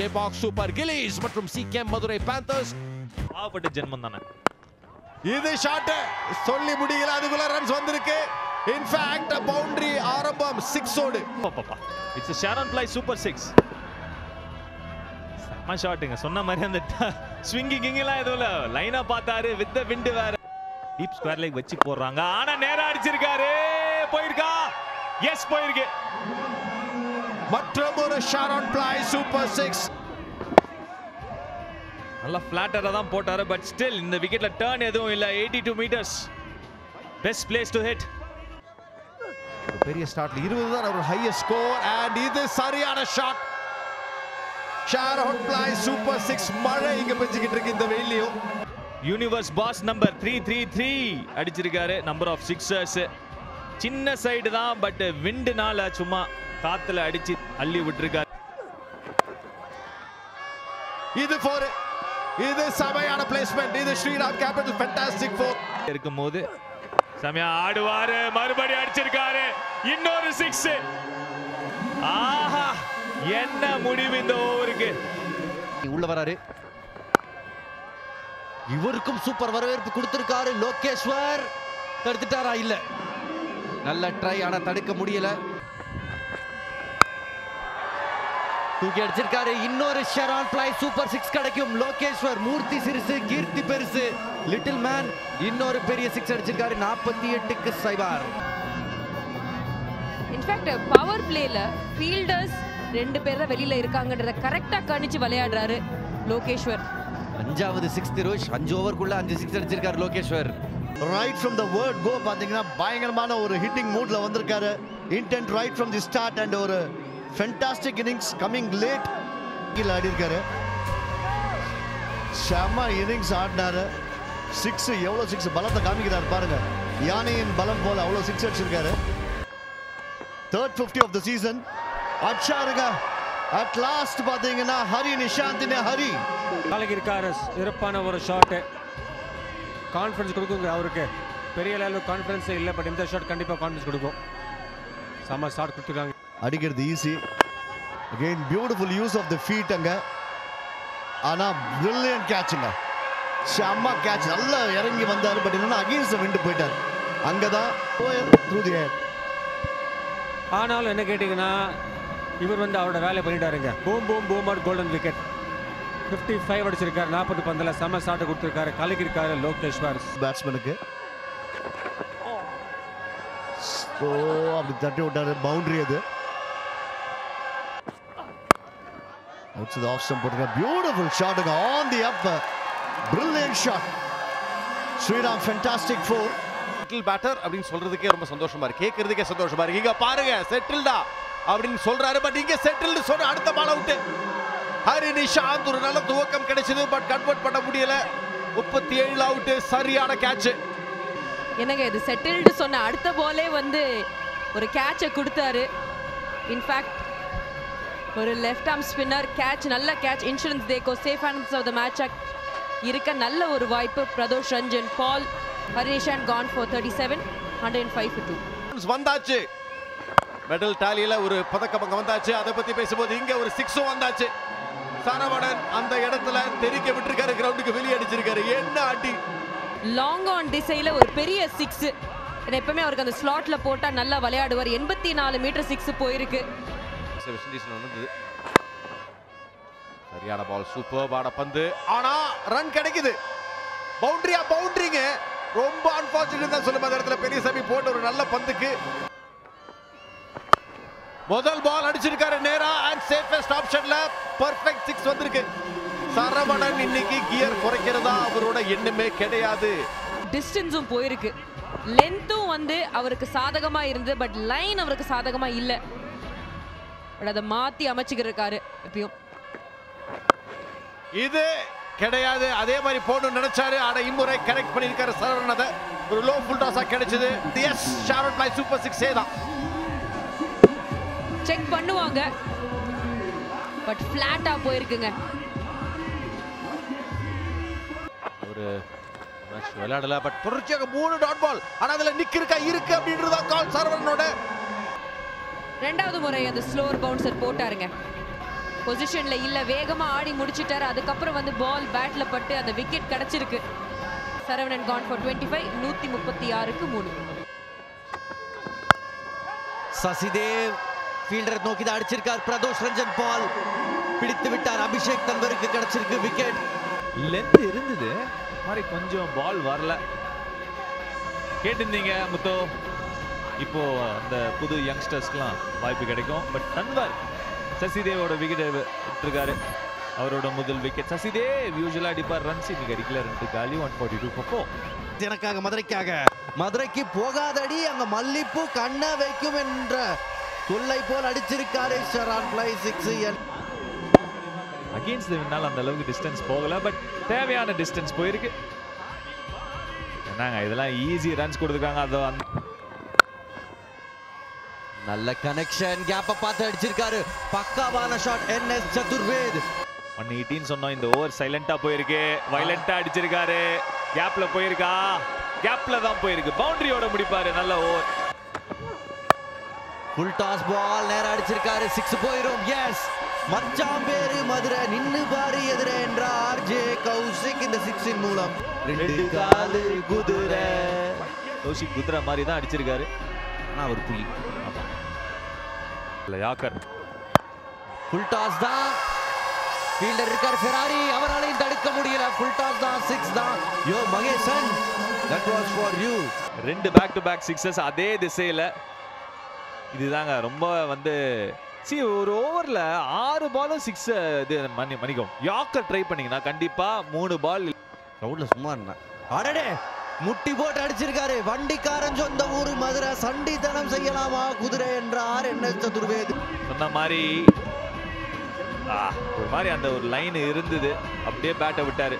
Chepauk super gillies மற்றும் CKM Madurai Panthers. பாவப்பட்ட ஜென்மம் தானே இது. ஷாட் சொல்லி முடியல, அதுக்குள்ள ரன்ஸ் வந்திருக்கு. இன்ஃபேக்ட் பவுண்டரி ஆரம்பம் 6 ஓடு. இட்ஸ் ஷாரன் பிளை சூப்பர் 6. செம்ம ஷாட்டுங்க. சொன்ன மாதிரி அந்த ஸ்விங்கிங் எல்லாம் எதுவும் இல்ல, லைனா பார்த்தாரு, வித் தி விண்ட் வேற. டீப் ஸ்கொயர் லைக் வச்சு போடுறாங்க, ஆனா நேரா அடிச்சிருக்காரு. போயிருக்கா? எஸ், போயிருக்கு. மற்றும் ஒரு ஷாரன் பிளை சூப்பர் 6. நல்லா ஃபிளாட்டரா தான் போட்டாரு, பட் ஸ்டில் இந்த விக்கெட்ல டர்ன் எதுவும் இல்ல. 82 metres, best place to hit. பெரிய ஸ்டார்ட்ல 20 தான் ஒரு ஹையஸ்ட் ஸ்கோர். அண்ட் இது சரியான ஷாட். ஷாரன் பிளை சூப்பர் 6. மழை இங்க பெஞ்சிக்கிட்டு இருக்கு இந்த வெயிலையும். யூனிவர்ஸ் பாஸ் நம்பர் 333 அடிச்சிருக்காரு. நம்பர் ஆஃப் சிக்ஸர்ஸ் சின்ன சைடு தான், பட் விண்டுனால சும்மா காத்துல அடிச்சு அள்ளி விட்டுருக்காரு. இது 4. இது சமையான பிளேஸ்மெண்ட். இது ஸ்ரீராம் கேபிட்டல் ஃபேண்டாஸ்டிக் 4 இருக்கும்போது சமயா ஆடுவாரு, மறுபடியும் அடிச்சிருக்காரு. இன்னொரு 6. ஆஹா, என்ன முடிவு இந்த ஓவருக்கு. உள்ள வராரு, இவருக்கும் சூப்பர் வரவேற்பு கொடுத்திருக்காரு லோகேஸ்வர். தடுத்துட்டாரா? இல்ல, நல்ல ட்ரை, ஆனா தடுக்க முடியல. தூக்கி அடிச்சிருக்காரு. இன்னொரு ஷாரன் பிளை சூப்பர் 6 கிடைக்கும். லோகேஸ்வர் மூர்த்தி சிறுசு, கீர்த்தி பெருசு, லிட்டில் மேன் இன்னொரு பெரிய 6 அடிச்சிருக்காரு. 48க்கு 0. இன்ஃபேக்ட் பவர் பிளேல ஃபீல்டர்ஸ் 2 பேர் தான் வெளியில இருக்காங்கன்றத கரெக்டா கணிச்சு விளையாடுறாரு லோகேஸ்வர். 5வது 6th ரோஷ். 5 ஓவருக்குள்ள 5 6 அடிச்சிருக்காரு Lokeshwar. Right from the word go பாத்தீங்கன்னா பயங்கரமான ஒரு ஹிட்டிங் மூட்ல வந்திருக்காரு. Intent right from the start and ஒரு ஃபேண்டாஸ்டிக் இன்னிங்ஸ் கமிங் லேட் கீழ ஆடி இருக்காரு. செம இன்னிங்ஸ் ஆடினாரு. 6 எவ்வளவு 6 பலத்தை காமிக்கிறாரு பாருங்க. யானையின் பலம் போல அவ்வளவு 6 அடிச்சிருக்காரு. 3rd 50 ஆஃப் தி சீசன் அச்சாருங்க. அட் லாஸ்ட் பாத்தீங்கன்னா ஹரி நிஷாந்தினே ஹரி கலக்கிருக்காரு. சிறப்பான ஒரு ஷாட், கான்ஃபிடன்ஸ் கொடுக்குங்க அவருக்கு. பெரிய லெவலில் கான்ஃபிடன்ஸே இல்லை, பட் இந்த ஷாட் கண்டிப்பாக கான்ஃபிடன்ஸ் கொடுக்கும். செம்ம ஷாட் கொடுத்துருக்காங்க. அடிக்கிறது easy. Again beautiful use of the feet அங்க. ஆனா பிரில்லியன்ட் கேட்சுங்க. செம்ம கேட்ச். நல்லா இறங்கி வந்தாரு, பட் என்னன்னா அகைன்ஸ்ட் தி விண்ட் போயிட்டார். அங்கதான் த்ரூ தி ஏர். ஆனாலும் என்ன கேட்டிங்கன்னா, இவர் அவரோட வேலையை பண்ணிட்டாருங்க. Boom boom boom at golden wicket. 55 அடிச்சிருக்காரு. 40 பந்தில் செம்ம ஷாட் கொடுத்துருக்காரு. கலக்கிருக்காரு லோகேஸ்வர். பேட்ஸ்மேனுக்கு அப்படி தட்டி விட்டாரு. பவுண்டரி அது. அவுட்ஸ் தி ஆஃப் ஸ்டம்ப் போட்டுங்க. பியூட்டிஃபுல் ஷாட்டுங்க on the up. Brilliant shot. Sriram fantastic 4. Settle batter அப்படின்னு சொல்றதுக்கே ரொம்ப சந்தோஷமா இருக்கு, கேட்கறதுக்கே சந்தோஷமா இருக்கு. இங்க பாருங்க, செட்டில்டா அப்படின்னு சொல்றாரு, பட் இங்க செட்டில்டு சொன்ன அடுத்த பால் அவுட். ஹரி நிஷாந்த் ஒரு நல்ல துவக்கம் கிடைச்சது, பட் கன்வெர்ட் பண்ண முடியல. 37 அவுட். சரியான கேட்ச். என்னங்க இது, செட்டில்டு சொன்ன அடுத்த பாலே ஒரு கேட்சை கொடுத்தாரு. இன்ஃபேக்ட் ஒரு லெஃப்ட் ஆர்ம் ஸ்பின்னர் கேட்ச், நல்ல கேட்ச். இன்சூரன்ஸ் தேக்கோ safe hands of the match இருக்க நல்ல ஒரு வாய்ப்பு. Pradosh Ranjan, Paul, Hari Nishanth gone for 37, 105 for 2. வந்தாச்சு. மெடல் டாலியில ஒரு பதக்கம் அங்க வந்தாச்சு. அதை பத்தி பேசும்போது இங்க ஒரு 6 வந்தாச்சு. சரவணன் அந்த இடத்துல தெரிக்க விட்டுருக்காரு, கிரவுண்டுக்கு வெளியே அடிச்சிருக்காரு. என்ன அடி. லாங் ஆன் திசையில ஒரு பெரிய 6. எப்பவுமே அவருக்கு அந்த ஸ்லாட்ல போட்டா நல்லா விளையாடுவார். 84 மீட்டர் 6 போயிருக்கு. சரியான பால், சூப்பர்பான பந்து. ஆனா ரன் கிடைக்குது. பவுண்டரியா? பவுண்டரிங்க. ரொம்ப அன்பார்ச்சுனேட் தான் சொல்லுமா. அந்த இடத்துல பெரியசாமி போட்ட ஒரு நல்ல பந்துக்கு முதல் பால் அடிச்சிருக்காரு நேரா. அண்ட் சேஃபஸ்ட் ஆப்ஷன்ல பெர்ஃபெக்ட் 6 வந்திருக்கு. சரவணன் இன்னைக்கு கியர் குறைக்கிறதா அவரோட எண்ணமே கிடையாது. டிஸ்டன்ஸும் போயிருக்கு, லென்த்தும் அவருக்கு சாதகமா இருந்து, பட் லைன் அவருக்கு சாதகமா இல்ல. பட் அதை மாத்தி அமைச்சுக்கிருக்காரு எப்பயும். இது கிடையாது. அதே மாதிரி போடணும்னு நினைச்சாரு, ஆனா இம்முறை கரெக்ட் பண்ணிருக்காரு சரவணன். அதை ஒரு லோ ஃபுல் டாஸா கிடைச்சது. எஸ், ஷாரன் பிளை சூப்பர் 6 தான். செக் பண்ணுவாங்க, பட் ஃபிளாட்டா போயிருக்குங்க. ஒரு மேட்ச் விளையாடல, பட் தொடர்ச்சியாக 3 டாட் பால். ஆனா அதுல நிக் இருக்கா இருக்கு அப்படின்றதா கால் சரவணனோட. ரெண்டாவது முறை அந்த ஸ்லோவர் பவுன்சர் போட்டாருங்க. பொசிஷன்ல இல்ல, வேகமா ஆடி முடிச்சிட்டாரு. அதுக்கப்புறம் வந்து பால் பேட்ல பட்டு அந்த விக்கெட் கிடைச்சிருக்கு. Saravanan gone for 25, 136க்கு 3. Sasidev fielder நோக்கி தான் அடிச்சிருக்கார். பிரதோஷ் ரஞ்சன் பால் பிடித்து விட்டார். அபிஷேக் தன்வருக்கு கிடைச்சிருக்கு விக்கெட். லென்த் இருந்தது மாதிரி கொஞ்சம் பால் வரல. கேட்டிருந்தீங்க முத்தோ, இப்போ அந்த புது யங்ஸ்டர்ஸ்க்குலாம் வாய்ப்பு கிடைக்கும். பட் தன்வர் சசிதேவோட விக்கெட் எடுத்திருக்காரு. அவரோட முதல் விக்கெட். சசிதேவ் யூசுவலா அடிப்பார் ரன்ஸ், இன்னைக்கு அடிக்கல. 2 காலி 142 for 4. எனக்காக மதுரைக்காக மதுரைக்கு போகாதடி அங்க மல்லிப்பூ கண்ண வைக்கும் என்ற சொல்லை போல் அடிச்சிருக்காரு ஷரான் பிளை 6. அகைன்ஸ்ட் வின்னால அந்த அளவுக்கு டிஸ்டன்ஸ் போகல, பட் தேவையான டிஸ்டன்ஸ் போயிருக்கு. என்னங்க இதெல்லாம் ஈஸி ரன்ஸ் கொடுத்துருக்காங்க. அதோ நல்ல கனெக்ஷன், கேப்ப பார்த்து அடிச்சிருக்காரு. பக்காவான ஷாட் NS சதுர்வேத். 118 சொன்னோம். இந்த ஓவர் சைலண்டா போயிருக்கு. வயலண்டா அடிச்சிருக்காரு. கேப்ல போயிருக்கா? கேப்ல தான் போயிருக்கு. பவுண்டரியோட முடிப்பாரு. நல்ல ஓவர். ஃபுல் டாஸ் பால் நேரா அடிச்சிருக்காரு. 6 போயிரும். எஸ், மச்சான் பேரு மதுரை நின்னு பாரு எதிரே என்ற RJ கௌசிக் இந்த 6 மூலம் 2 காலு குதிரை. கௌசிக் குதிரை மாதிரி தான் அடிச்சிருக்காரு. ஆனா ஒரு புலி. ஆமா, இல்ல யாக்கர். ஃபுல் டாஸ் தான். ஃபீல்டர் இருக்கார் ஃபெராரி, அவராலையும் தடுக்க முடியல. ஃபுல் டாஸ் தான். 6 தான். Yo Mahesan, that was for you. 2 back to back sixes அதே திசையில. இதுதாங்க ரொம்ப வந்து ஒரு ஓவர்ல 6 பாலும் 6 இது மணிக்கும். யாக்கர் ட்ரை பண்ணீங்கன்னா கண்டிப்பா 3 பால். கிரவுட்ல சும்மா இருந்தா அடடே முட்டி போட்டு அடிச்சிருக்காரு. வண்டிக்காரன் சொந்த ஊரு மதுரை, சண்டித்தனம் செய்யலாமா குதிரை என்றார் NS சதுர்வேத். சொன்ன மாதிரி ஒரு மாதிரி அந்த ஒரு லைன் இருந்தது. அப்படியே பேட்டை விட்டாரு.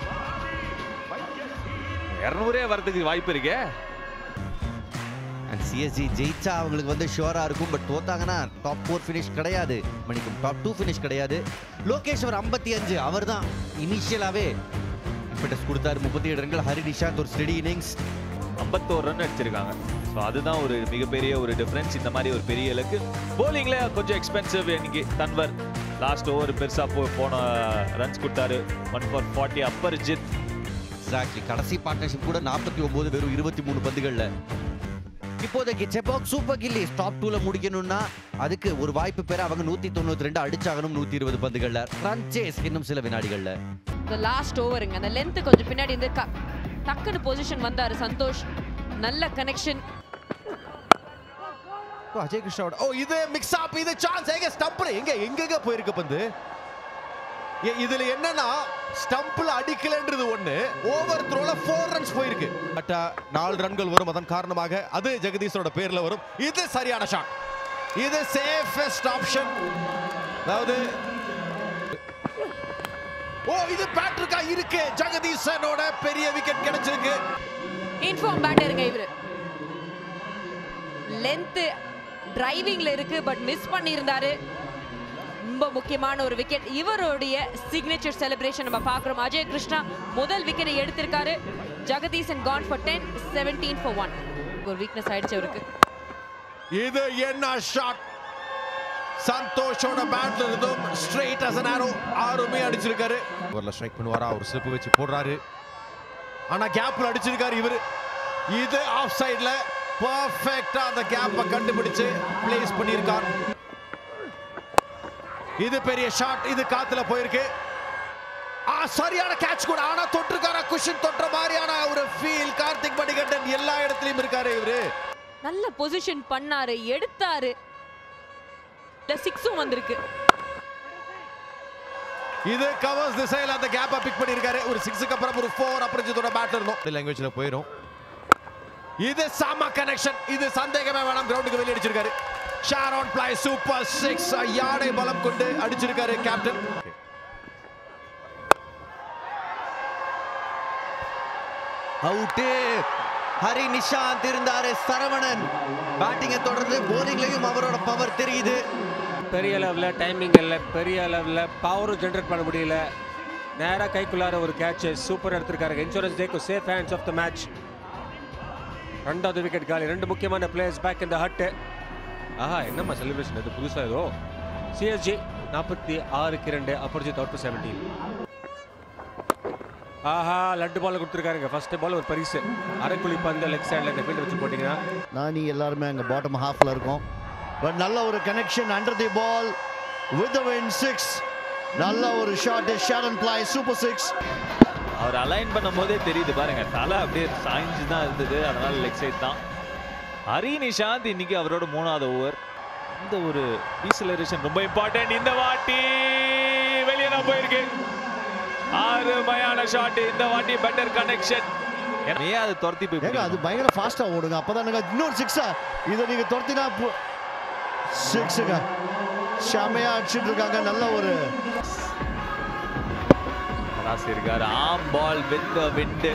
200 வரதுக்கு வாய்ப்பு இருக்கே. CSG ஜெயிச்சா அவங்களுக்கு வந்து ஷுவரா இருக்கும். பட் தோத்தாங்கன்னா டாப் 4 ஃபினிஷ் கிடையாது, மணிக்கும் டாப் 2 ஃபினிஷ் கிடையாது. லோகேஸ்வர் 55, அவர் தான் இனிஷியலாவே இம்பெட்டஸ் கொடுத்தாரு. 37 ரன்கள். ஹரி நிஷாந்த் ஒரு ஸ்டெடி இன்னிங்ஸ், 51 ரன் அடிச்சிருக்காங்க. ஸோ அதுதான் ஒரு மிகப்பெரிய ஒரு டிஃபரன்ஸ். இந்த மாதிரி ஒரு பெரிய இலக்கு. போலிங்ல கொஞ்சம் எக்ஸ்பென்சிவ். இன்னைக்கு தன்வர் லாஸ்ட் ஓவர் பெருசா போன ரன்ஸ் கொடுத்தாரு. 1 for 40 அப்பர்ஜித். எக்ஸாக்ட்லி. கடைசி பார்ட்னர்ஷிப் கூட 49 வெறும் 23 பந்துகள்ல. இப்போதைக்கு செபாக் சூப்பர் கில்லிஸ் டாப் 2ல முடிக்கணும்னா அதுக்கு ஒரு வாய்ப்பு பெற அவங்க 192 அடிச்சாகணும் 120 பந்துகள்ல. ரன் சேஸ் இன்னும் சில வினாடிகள்ல. இந்த லாஸ்ட் ஓவருங்க அந்த லென்த் கொஞ்சம் பின்னாடி இருந்து டக்குன்னு பொசிஷன் வந்தாரு சந்தோஷ். நல்ல கனெக்ஷன். அஜய் கிருஷ்ணாவோட இது மிக்ஸ் அப். இது சான்ஸ். எங்க ஸ்டம்ப்ல எங்க போயிருக்கு பந்து. இதுல என்னன்னா ஸ்டம்ப்ல அடிக்கலன்றது ஒண்ணு, ஓவர் த்ரோல 4 ரன்ஸ் போயிருக்கு. பட் 4 ரன்கள் வரும். அதன் காரணமாக அது ஜெகதீஷோட பேர்ல வரும். இது சரியான ஷாட். இது சேஃபஸ்ட் ஆப்ஷன். அதாவது இது பேட்ரிக்கா இருக்கு. ஜெகதீஷனோட பெரிய விக்கெட் கிடைச்சிருக்கு. இன்ஃபார்ம் பேட்டருங்க இவரு. லென்த் டிரைவிங்ல இருக்கு, பட் மிஸ் பண்ணியிருந்தாரு. ரொம்ப முக்கியமான ஒரு விக்கெட். இவருடைய சிக்னேச்சர் செலிப்ரேஷன் நம்ம பார்க்கிறோம். அஜய் கிருஷ்ணா முதல் விக்கெட்டை எடுத்திருக்காரு. Jagadeesan gone for 10, 17 for 1. ஒரு வீக்னஸ் ஆயிடுச்சு அவருக்கு. இது என்ன ஷாட். சந்தோஷோட பேட்ல இருந்தும் ஸ்ட்ரைட் as an arrow ஆறுமே அடிச்சிருக்காரு. ஓவர்ல ஸ்ட்ரைக் பண்ணுவாரா, ஒரு ஸ்லிப் வச்சு போடுறாரு. ஆனா கேப்ல அடிச்சிருக்காரு இவரு. இது ஆஃப் சைடுல பெர்ஃபெக்ட்டா அந்த கேப்பை கண்டுபிடிச்சு பிளேஸ் பண்ணியிருக்கார். இது பெரிய ஷாட். இது காத்துல போயிருக்கு. சரியான கேட்ச் கூட. ஆனா தொட்டிருக்காரா, குஷன் தொட்டுற மாதிரியான ஒரு ஃபீல். கார்த்திக் மணிகண்டன் எல்லா இடத்துலயும் இருக்காரு இவரு. நல்ல பொசிஷன் பண்ணாரு, எடுத்தாரு. 6 வந்திருக்கு. இது கவர்ஸ் திசையில அந்த கேப்பை பிக் பண்ணிருக்காரு. ஒரு 6க்கு அப்புறம் ஒரு 4 அப்ரஜித்தோட பேட்ல இருந்தோம். லாங்குவேஜ்ல போயிரும். இது சாமா கனெக்ஷன். இது சந்தேகமே வேணாம். கிரவுண்டுக்கு வெளியே அடிச்சிருக்காரு. ஷாரோன் பிளை சூப்பர் 6 யானை பலம் கொண்டு அடிச்சிருக்காரு கேப்டன். அவுட். ஹரி நிஷாந்த் இருந்தாரு. சரவணன் பேட்டிங்கை தொடர்ந்து போலிங்லயும் அவரோட பவர் தெரியுது. பெரிய லெவலில் டைமிங் இல்லை, பெரிய லெவலில் பவரும் ஜென்ரேட் பண்ண முடியல. நேராக கைக்குள்ளார ஒரு கேட்ச் சூப்பர் எடுத்திருக்காரு. இன்சூரன்ஸ் டேக்கு safe hands of the match. 2வது விக்கெட் காலி. 2 முக்கியமான பிளேயர்ஸ் பேக் இந்த ஹட். ஆஹா, என்னம்மா செலிப்ரேஷன் இது புதுசாக ஏதோ. CSG 46-2 Aparajith out to 17. ஆஹா, லட்டு பால் கொடுத்துருக்காருங்க. ஃபர்ஸ்ட் பால் ஒரு பரிசு. அரைக்குழி பந்து லெக் சைடில் இந்த ஃபீல்டு வச்சு போட்டிங்கன்னா நானி எல்லாருமே அங்கே பாட்டம் ஹாஃபில் இருக்கும். பட் நல்ல ஒரு connection under the ball with the wind 6. நல்ல ஒரு ஷாட் ஷாரன் பிளை சூப்பர் 6. அவர் அலைன் பண்ணும்போதே தெரியுது பாருங்க, தலை அப்படியே சாய்ஞ்சு தான் இருந்தது, அதனால லெக் சைட் தான். ஹரி நிஷாந்த் இன்னைக்கு அவரோட 3வது ஓவர். இந்த ஒரு டீசலரேஷன் ரொம்ப இம்பார்ட்டன்ட். இந்த வாட்டி வெளியே தான் போயிருக்கு. அருமையான ஷாட் இந்த வாட்டி, பெட்டர் கனெக்ஷன். ஏன் அது துரத்தி போய் அது பயங்கர ஃபாஸ்டா ஓடுங்க. அப்பதான் இன்னொரு 6 இதை நீங்க துரத்தினா 6ங்க ஷாமையா அடிச்சிட்டு இருக்காங்க. நல்ல ஒரு இருக்காரு. ஆம் ball with the wind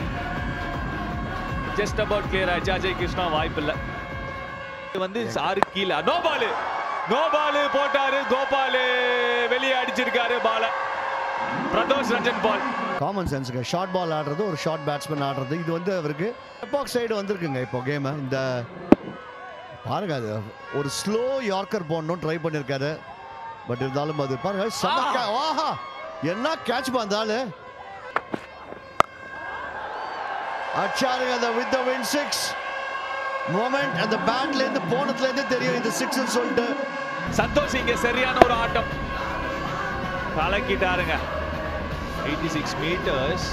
just about clear ஆச்சு. அஜய் கிருஷ்ணா வாய்ப்பு இல்ல. இது வந்து 6 கீழ நோ பால் போட்டாரு. கோபால் வெளியே அடிச்சிருக்காரு பால. பிரதோஷ் ரஞ்சன் பால். காமன் சென்ஸ்ங்க. ஷார்ட் பால் ஆடுறது ஒரு ஷார்ட் பேட்ஸ்மேன் ஆடுறது இது வந்து அவருக்கு பாக்ஸ் சைடு வந்திருக்குங்க. இப்போ கேம் இந்த பாருங்க, அது ஒரு ஸ்லோ யார்க்கர் போடணும் ட்ரை பண்ணிருக்காரு. பட் இருந்தாலும் அது பாருங்க, ஆஹா என்ன கேட்ச் பந்தாலு அச்சாருங்க. அந்த வித் தி வின் 6 மொமெண்ட் அந்த பேட்ல இருந்து போனதுல இருந்து தெரியும் இந்த 6 ன்னு சொல்லிட்டு. சந்தோஷ் இங்க சரியான ஒரு ஆட்டம் கலக்கிட்டாருங்க. 86 மீட்டர்ஸ்.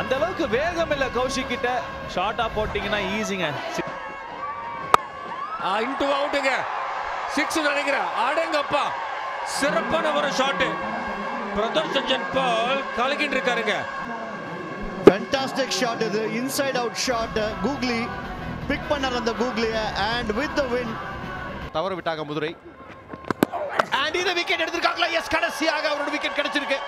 அந்த அளவுக்கு வேகம் இல்ல கௌஷிக் கிட்ட. ஷார்ட்டா போட்டீங்கன்னா ஈஸிங்க. இன்டு அவுட்டுங்க. 6 நினைக்கிறேன். அடங்கப்பா, சிறப்பான ஒரு ஷாட். பிரதோஷ் ரஞ்சன் பால் கலக்கிட்டு இருக்காருங்க. ஃபேண்டாஸ்டிக் ஷாட் இது. Inside out shot. Googly pick பண்ணார் அந்த googly and with the win. தவற விட்டாங்க மதுரை. அண்ட் இந்த விக்கெட் எடுத்துருக்காங்களா? எஸ், கடைசியாக அவரோட விக்கெட் கிடைச்சிருக்கு.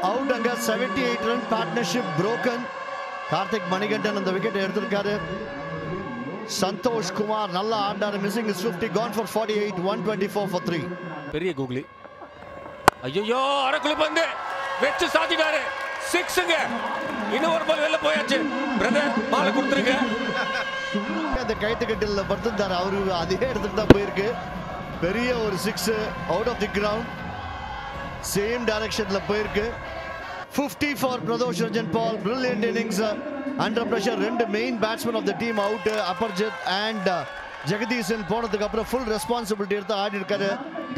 அவுட் அங்க 78 run partnership broken. Karthik Manikandan அந்த விக்கெட் எடுத்திருக்காரு. சந்தோஷ் குமார் நல்லா ஆடினாரு. Missing is 50. gone for 48. 124 for 3. பெரிய கூகுளி. ஐயோ, அரைக்குழி பந்து வெச்சு சாத்திட்டாரு. 6ங்க. இன்னும் ஒரு பால் வெளில போயாச்சு. பிரதர் பால் கொடுத்துருங்க. அந்த கைத்துக்கட்டில் படுத்திருந்தாரு அவரு, அதே இடத்துக்கு தான் போயிருக்கு. பெரிய ஒரு 6 out of the ground. Same டைரக்ஷன்ல போயிருக்கு. 50 for Pradosh Ranjan Paul. Brilliant innings. Under pressure. 2 main batsman of the team out. Aparajith and Jagadeesan போனதுக்கு அப்புறம் ஃபுல் ரெஸ்பான்சிபிலிட்டி எடுத்து ஆடி இருக்காரு.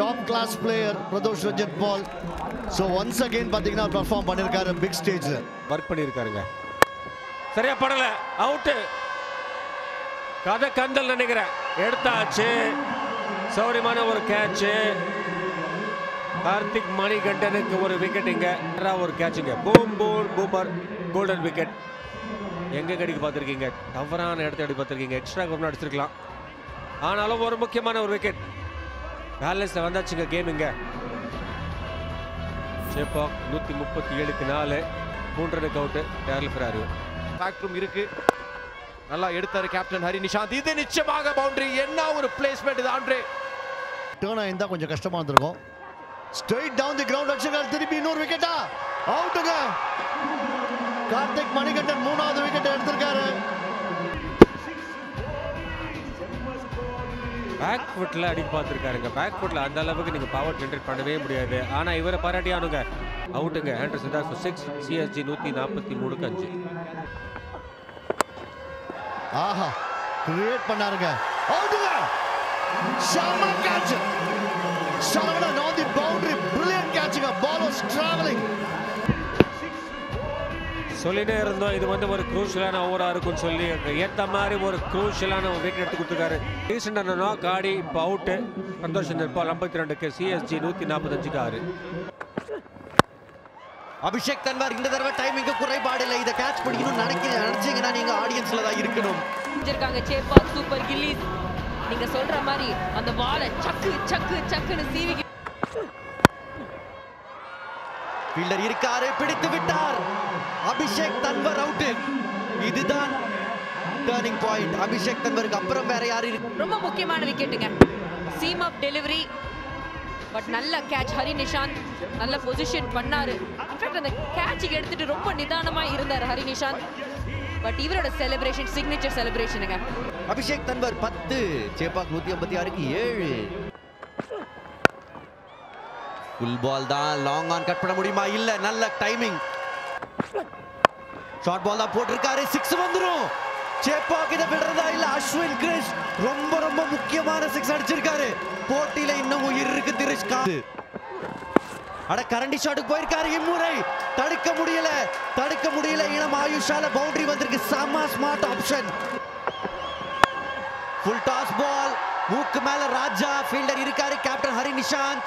Top class player Pradosh Ranjan Paul. So once again பார்த்தீங்கன்னா பெர்ஃபார்ம் பண்ணியிருக்காரு பிக் ஸ்டேஜ்ல. ஒர்க் பண்ணியிருக்காருங்க. சரியா படல. அவுட். கதை கந்தல் நினைக்கிறேன். எடுத்தாச்சு. சௌரியமான ஒரு கேட்ச். கார்த்திக் மணிகண்டனுக்கு ஒரு விக்கெட். இங்க ஒரு கேட்சுங்க. Boomer golden wicket. எங்க கடிக்கு பார்த்துருக்கீங்க? தவறான இடத்த அடி பார்த்துருக்கீங்க. எக்ஸ்ட்ரா கவர்மெண்ட் அடிச்சிருக்கலாம். ஆனாலும் ஒரு முக்கியமான ஒரு விக்கெட். பேலன்ஸ்ல வந்தாச்சுங்க கேம். இங்க சேப்பாக் 137க்கு 4. 3 ரனுக்கு அவுட். Daryl Ferrario. ஃபேக்டரும் இருக்கு. நல்லா எடுத்தாரு கேப்டன் ஹரி நிஷாந்த். இது நிச்சயமாக பவுண்டரி. என்ன ஒரு பிளேஸ்மெண்ட் இது. ஆண்ட்ரே டர்ன் ஆயிருந்தா கொஞ்சம் கஷ்டமா இருந்திருக்கும். ஸ்ட்ரைட் டவுன் தி கிரவுண்ட் அடிச்சிருக்காரு. திருப்பி இன்னொரு விக்கெட்டா? அவுட்டுங்க. கார்த்திக் மணிகண்டன் 3வது விக்கெட் எடுத்திருக்காரு. பேக் ஃபுட்ல அடி பார்த்துருக்காருங்க. பேக் ஃபுட்ல அந்த அளவுக்கு நீங்க பவர் ஜென்ரேட் பண்ணவே முடியாது. ஆனா இவரை பாராட்டியானுங்க. அவுட்டுங்க. ஆண்ட்ரூ சித்தார்த் 6. சிஎஸ்ஜி 143க்கு 5. ஆஹா, கிரியேட் பண்ணாருங்க. அவுட்டுங்க. ஷாமா catch. Sharavanan on the boundary. Brilliant catching. Ball was traveling. சொல்லிட்டே இருந்தோம் இது வந்து ஒரு க்ரூஷியலான ஓவரா இருக்கும்னு சொல்லி ஏற்ற மாதிரி ஒரு க்ரூஷியலான விக்கெட் எடுத்து கொடுத்துருக்காரு. ரீசெண்டான நாக் ஆடி இப்போ அவுட்டு. சந்தோஷ் பால் 52க்கு. சிஎஸ்ஜி 145க்கு 6. அபிஷேக் தன்வார் இந்த தடவை டைமிங்கு குறைபாடு இல்லை. இதை கேட்ச் பண்ணிக்கணும்னு நினைச்சீங்கன்னா நீங்க ஆடியன்ஸ்ல தான் இருக்கணும். Chepauk super gillies. நீங்க சொல்ற மாதிரி அந்த பாலை சக்குன்னு சீவி. ஃபீல்டர் இருக்காரு, பிடித்து விட்டார். அபிஷேக் தன்வர் அவுட். இதுதான் டர்னிங் பாயிண்ட். அபிஷேக் தன்வருக்கு அப்புறம் வேற யாரு இருக்கு? ரொம்ப முக்கியமான விக்கெட்டுங்க. Seam up delivery. பட் நல்ல கேட்ச். ஹரி நிஷாந்த் நல்ல பொசிஷன் பண்ணாரு. இன்ஃபேக்ட் அந்த கேட்சுக்கு எடுத்துட்டு ரொம்ப நிதானமா இருந்தார் ஹரி நிஷாந்த். பட் இவரோட செலிப்ரேஷன் சிக்னேச்சர் செலிப்ரேஷனுங்க. அபிஷேக் தன்வர் 10, சேப்பாக் 156க்கு 7. ஃபுல் பால் தான், லாங் ஆன் கட் பண்ண முடியுமா? இல்ல, நல்ல டைமிங். ஷார்ட் பால் தான் போட்டிருக்காரு, 6 வந்துரும். சேப்பாக் இதை விடுறதா இல்ல? அஸ்வின் கிரிஷ் ரொம்ப முக்கியமான 6 அடிச்சிருக்காரு. போட்டியில இன்னும் உயிர் இருக்கு திரிஷ் காந்த். அட கரண்டி ஷாட்டுக்கு போயிருக்காரு இம்முறை. தடுக்க முடியல. இனம் ஆயுஷால பவுண்டரி வந்திருக்கு. செம smart option. Full toss ball, மூக்கு மேல ராஜா. ஃபீல்டர் இருக்காரு, கேப்டன் ஹரி நிஷாந்த்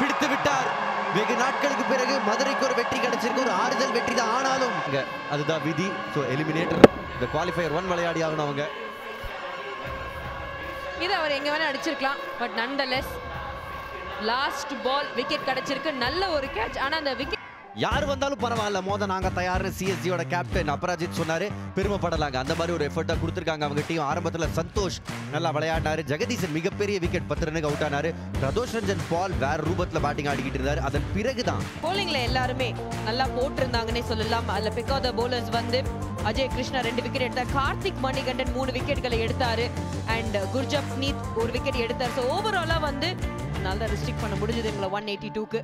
பிடித்து விட்டார். வெகு நாட்களுக்கு பிறகு மதுரைக்கு ஒரு வெற்றி கிடைச்சிருக்கு. ஒரு ஆறுதல் வெற்றி தான், ஆனாலும் அதுதான் விதி. ஸோ எலிமினேட்டர் இந்த குவாலிஃபயர் 1 விளையாடி ஆகணும் அவங்க. இது அவர் எங்க வேணா அடிச்சிருக்கலாம். பட் நண்டலெஸ் லாஸ்ட் பால் விக்கெட் கிடைச்சிருக்கு. நல்ல ஒரு கேட்ச். ஆனா அந்த விக்கெட் யார் வந்தாலும் பரவாயில்ல, மோத நாங்க தயார். சிஎஸ்ஜியோட கேப்டன் அபராஜித் சொன்னாரு. பெருமைப்படலாங்க, அந்த மாதிரி ஒரு எஃபர்ட்டா கொடுத்திருக்காங்க அவங்க டீம். ஆரம்பத்துல சந்தோஷ் நல்லா விளையாடினாரு. ஜெகதீசன் மிகப்பெரிய விக்கெட் 10 ரன்னுக்கு அவுட் ஆனாரு. பிரதோஷ் ரஞ்சன் பால் வேற ரூபத்துல பேட்டிங் ஆடிக்கிட்டு இருந்தாரு. அதன் பிறகுதான் போலிங்ல எல்லாருமே நல்லா போட்டிருந்தாங்கன்னே சொல்லலாம். அதுல பிக் ஆஃப் த பவுலர்ஸ் வந்து அஜய் கிருஷ்ணா 2 விக்கெட் எடுத்தார். கார்த்திக் மணிகண்டன் 3 விக்கெட்களை எடுத்தாரு. அண்ட் குர்ஜப்னீத் 1 விக்கெட் எடுத்தார். ஸோ ஓவராலா வந்து நல்லா ரெஸ்ட்ரிக்ட் பண்ண முடிஞ்சது எங்களை 182க்கு.